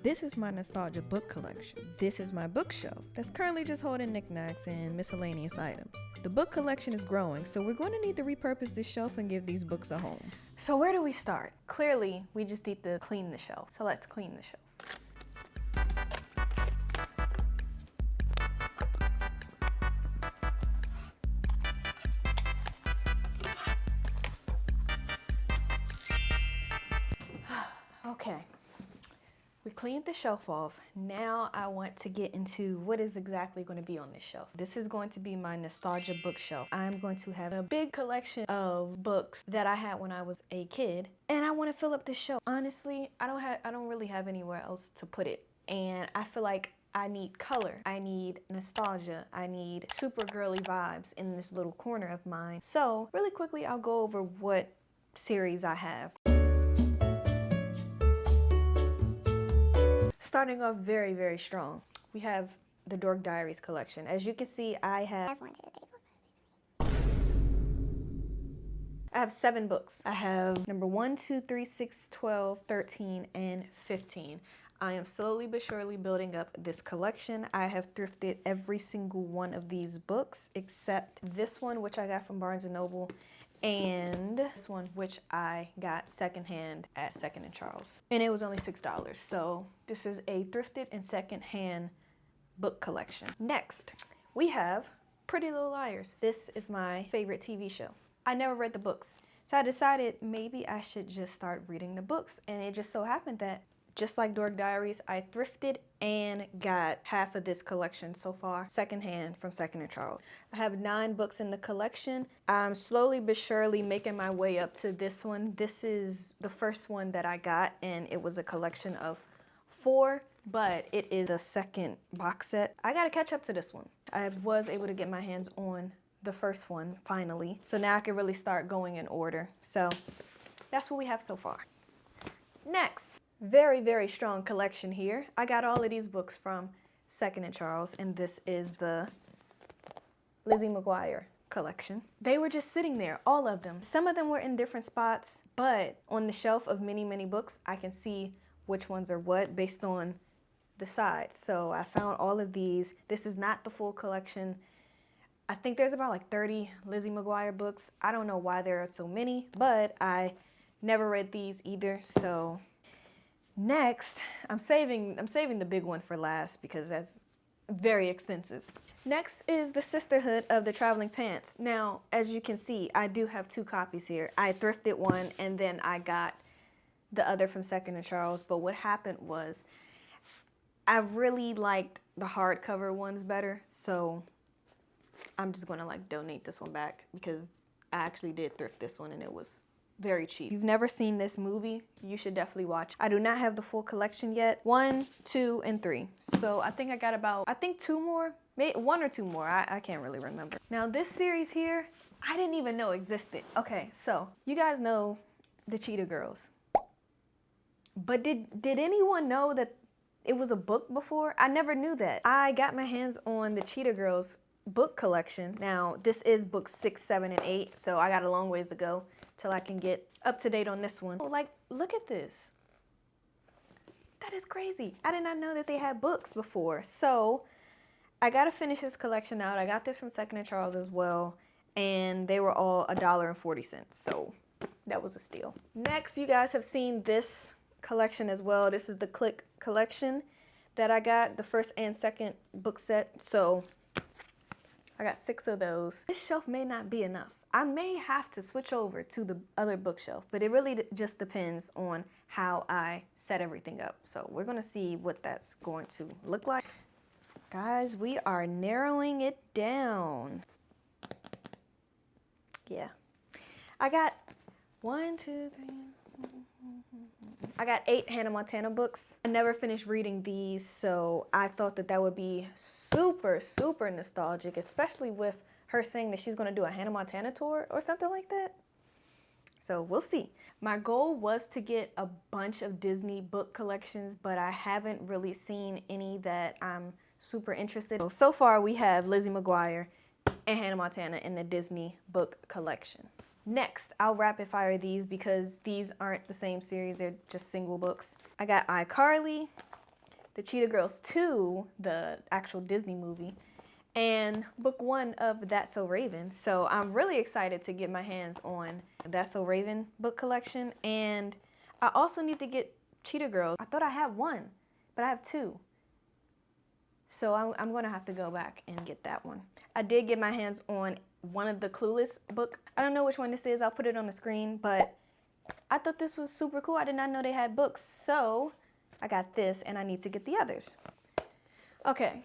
This is my nostalgia book collection. This is my bookshelf that's currently just holding knickknacks and miscellaneous items. The book collection is growing, so we're going to need to repurpose this shelf and give these books a home. So where do we start? Clearly, we just need to clean the shelf. So let's clean the shelf. Okay, we cleaned the shelf off. Now I want to get into what is exactly going to be on this shelf. This is going to be my nostalgia bookshelf. I'm going to have a big collection of books that I had when I was a kid, and I want to fill up this shelf. Honestly, I don't really have anywhere else to put it, and I feel like I need color, I need nostalgia, I need super girly vibes in this little corner of mine. So really quickly, I'll go over what series I have. Starting off very, very strong, we have the Dork Diaries collection. As you can see, I have 7 books. I have number 1, 2, 3, 6, 12, 13, and 15. I am slowly but surely building up this collection. I have thrifted every single one of these books except this one, which I got from Barnes & Noble, and this one, which I got secondhand at Second and Charles. And it was only $6. So this is a thrifted and secondhand book collection. Next, we have Pretty Little Liars. This is my favorite TV show. I never read the books. So I decided maybe I should just start reading the books. And it just so happened that just like Dork Diaries, I thrifted and got half of this collection so far, secondhand from Second and Charles. I have 9 books in the collection. I'm slowly but surely making my way up to this one. This is the first one that I got, and it was a collection of 4, but it is a second box set. I gotta catch up to this one. I was able to get my hands on the first one finally, so now I can really start going in order. So that's what we have so far. Next. Very, very strong collection here. I got all of these books from Second and Charles, and this is the Lizzie McGuire collection. They were just sitting there, all of them. Some of them were in different spots, but on the shelf of many, many books, I can see which ones are what based on the sides. So I found all of these. This is not the full collection. I think there's about like 30 Lizzie McGuire books. I don't know why there are so many, but I never read these either, so next, I'm saving the big one for last because that's very extensive. Next is the Sisterhood of the Traveling Pants. Now, as you can see, I do have 2 copies here. I thrifted one and then I got the other from Second and Charles, but what happened was I really liked the hardcover ones better, so I'm just gonna like donate this one back because I actually did thrift this one and it was very cheap. If you've never seen this movie, you should definitely watch. I do not have the full collection yet. 1, 2, and 3. So I think I got about, 2 more, maybe 1 or 2 more. I can't really remember. Now this series here, I didn't even know existed. Okay, so you guys know the Cheetah Girls. But did anyone know that it was a book before? I never knew that. I got my hands on the Cheetah Girls book collection. Now this is books 6, 7, and 8, so I got a long ways to go till I can get up to date on this one. Like, look at this. That is crazy. I did not know that they had books before. So I gotta finish this collection out. I got this from Second and Charles as well, and they were all $1.40. So that was a steal. Next, you guys have seen this collection as well. This is the Click collection that I got, the first and second book set. So I got 6 of those. This shelf may not be enough. I may have to switch over to the other bookshelf, but it really just depends on how I set everything up. So we're gonna see what that's going to look like. Guys, we are narrowing it down. Yeah. I got 1, 2, 3. I got 8 Hannah Montana books. I never finished reading these, so I thought that would be super, super nostalgic, especially with her saying that she's going to do a Hannah Montana tour or something like that. So we'll see. My goal was to get a bunch of Disney book collections, but I haven't really seen any that I'm super interested in. So far we have Lizzie McGuire and Hannah Montana in the Disney book collection. Next, I'll rapid fire these because these aren't the same series, they're just single books. I got iCarly, the Cheetah Girls 2, the actual Disney movie, and book 1 of That's So Raven. So I'm really excited to get my hands on That's So Raven book collection. And I also need to get Cheetah Girls. I thought I had 1, but I have 2. So I'm going to have to go back and get that one. I did get my hands on one of the Clueless book. I don't know which one this is. I'll put it on the screen, but I thought this was super cool. I did not know they had books. So I got this and I need to get the others. Okay.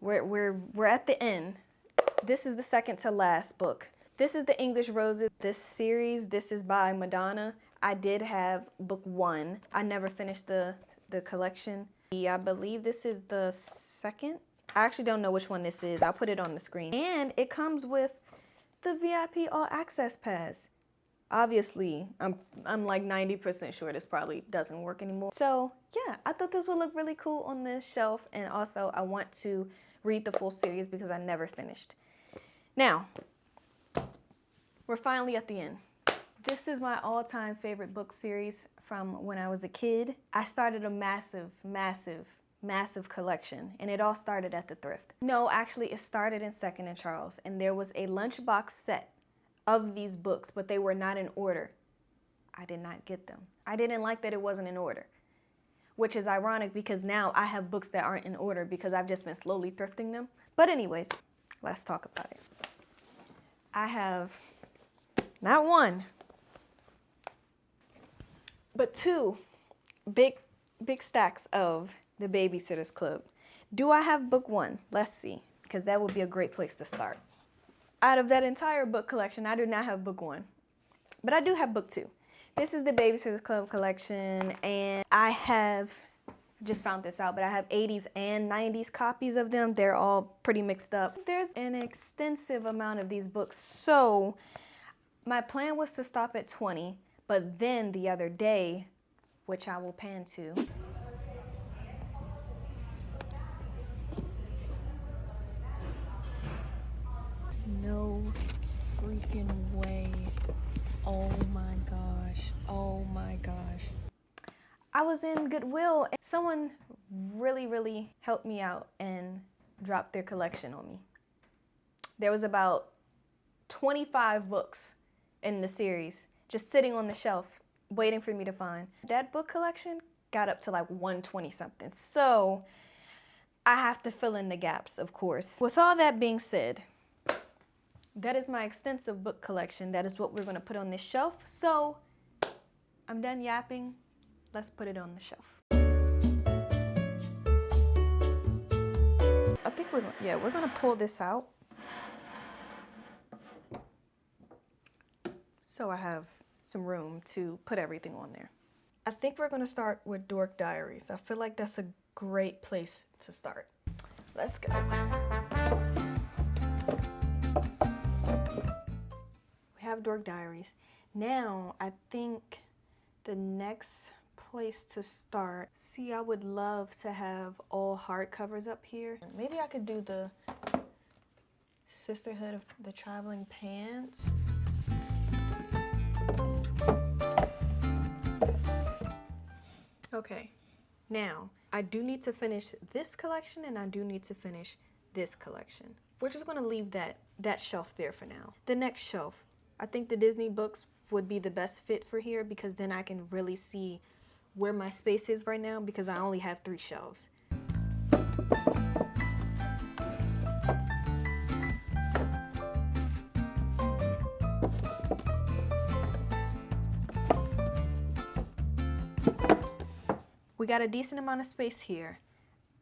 We're at the end. This is the second to last book. This is the English Roses. This series, this is by Madonna. I did have book 1. I never finished the collection. I believe this is the second. I actually don't know which one this is. I'll put it on the screen. And it comes with the VIP All Access Pass. Obviously, I'm like 90% sure this probably doesn't work anymore. So yeah, I thought this would look really cool on this shelf. And also I want to read the full series because I never finished. Now, we're finally at the end. This is my all-time favorite book series from when I was a kid. I started a massive collection, and it all started at the thrift. No, actually, it started in 2nd and Charles, and there was a lunchbox set of these books, but they were not in order. I did not get them. I didn't like that it wasn't in order, which is ironic because now I have books that aren't in order because I've just been slowly thrifting them. But anyways, let's talk about it. I have not 1, but 2 big stacks of the Babysitter's Club. Do I have book 1? Let's see, because that would be a great place to start. Out of that entire book collection, I do not have book 1, but I do have book 2. This is the Babysitter's Club collection, and I have just found this out, but I have 80s and 90s copies of them. They're all pretty mixed up. There's an extensive amount of these books, so my plan was to stop at 20, but then the other day, which I will pan to, no freaking way. Oh my gosh. Oh my gosh. I was in Goodwill and someone really helped me out and dropped their collection on me. There was about 25 books in the series just sitting on the shelf waiting for me to find. That book collection got up to like 120 something. So I have to fill in the gaps, of course. With all that being said, that is my extensive book collection. That is what we're going to put on this shelf. So I'm done yapping. Let's put it on the shelf. I think we're going to pull this out. So I have some room to put everything on there. I think we're going to start with Dork Diaries. I feel like that's a great place to start. Let's go. We have Dork Diaries. Now, I think the next place to start, see, I would love to have all hardcovers up here. Maybe I could do the Sisterhood of the Traveling Pants. Okay, now I do need to finish this collection and I do need to finish this collection. We're just going to leave that shelf there for now. The next shelf, I think the Disney books would be the best fit for here because then I can really see where my space is right now because I only have 3 shelves. We got a decent amount of space here.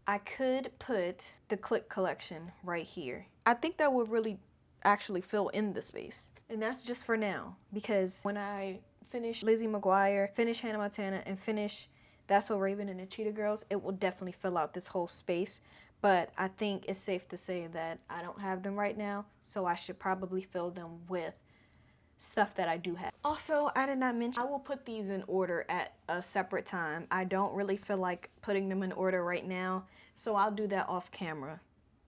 I could put the Click collection right here. I think that would really actually fill in the space. And that's just for now, because when I finish Lizzie McGuire, finish Hannah Montana, and finish That's So Raven and the Cheetah Girls, it will definitely fill out this whole space. But I think it's safe to say that I don't have them right now, so I should probably fill them with stuff that I do have. Also, I did not mention, I will put these in order at a separate time. I don't really feel like putting them in order right now, so I'll do that off camera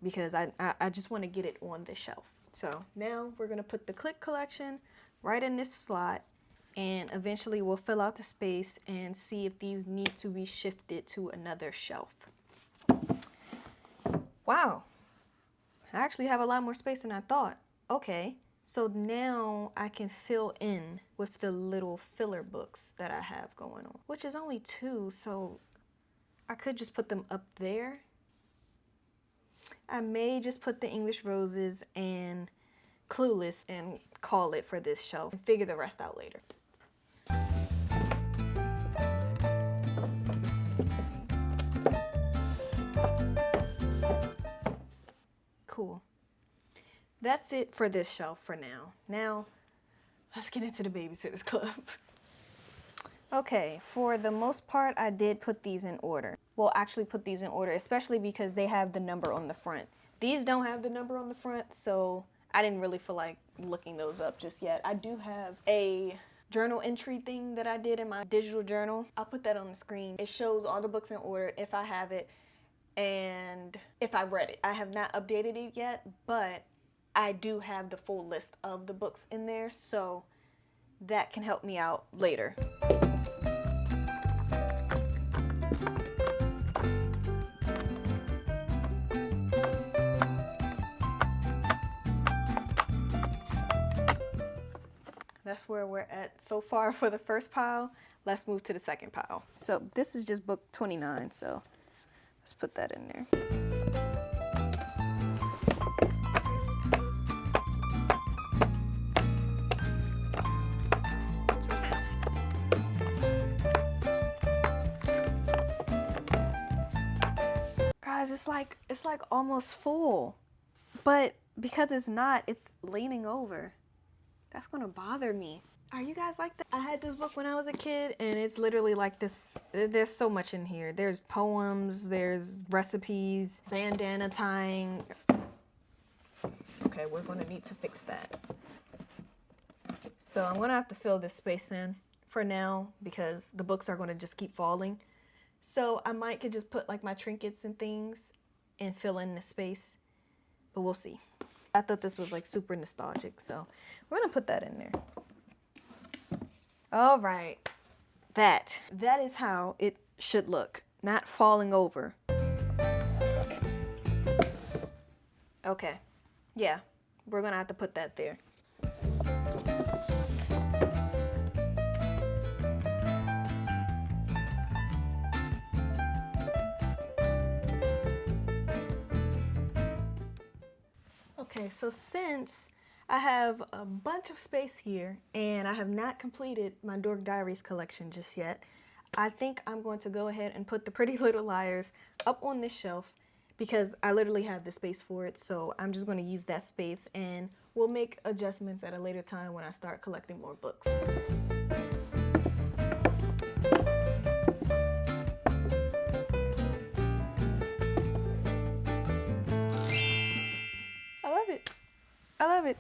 because I just want to get it on the shelf. So now we're going to put the Click collection right in this slot, and eventually we'll fill out the space and see if these need to be shifted to another shelf. Wow, I actually have a lot more space than I thought. Okay, so now I can fill in with the little filler books that I have going on, which is only 2, so I could just put them up there. I may just put the English Roses and Clueless and call it for this shelf and figure the rest out later. Cool. That's it for this shelf for now. Now, let's get into the Babysitter's Club. Okay, for the most part, I did put these in order. Well, actually put these in order, especially because they have the number on the front. These don't have the number on the front, so I didn't really feel like looking those up just yet. I do have a journal entry thing that I did in my digital journal. I'll put that on the screen. It shows all the books in order if I have it and if I read it. I have not updated it yet, but I do have the full list of the books in there, so that can help me out later. That's where we're at so far for the first pile. Let's move to the second pile. So this is just book 29, so let's put that in there. Guys, it's like almost full, but because it's not, it's leaning over. That's gonna bother me. Are you guys like that? I had this book when I was a kid, and it's literally like this. There's so much in here. There's poems, there's recipes, bandana tying. Okay, we're gonna need to fix that. So I'm gonna have to fill this space in for now because the books are gonna just keep falling. So I might could just put like my trinkets and things and fill in the space, but we'll see. I thought this was like super nostalgic, so we're gonna put that in there. All right, that is how it should look, not falling over. Okay, yeah, we're gonna have to put that there. Okay, so since I have a bunch of space here and I have not completed my Dork Diaries collection just yet, I think I'm going to go ahead and put the Pretty Little Liars up on this shelf because I literally have the space for it. So I'm just going to use that space and we'll make adjustments at a later time when I start collecting more books. I love it.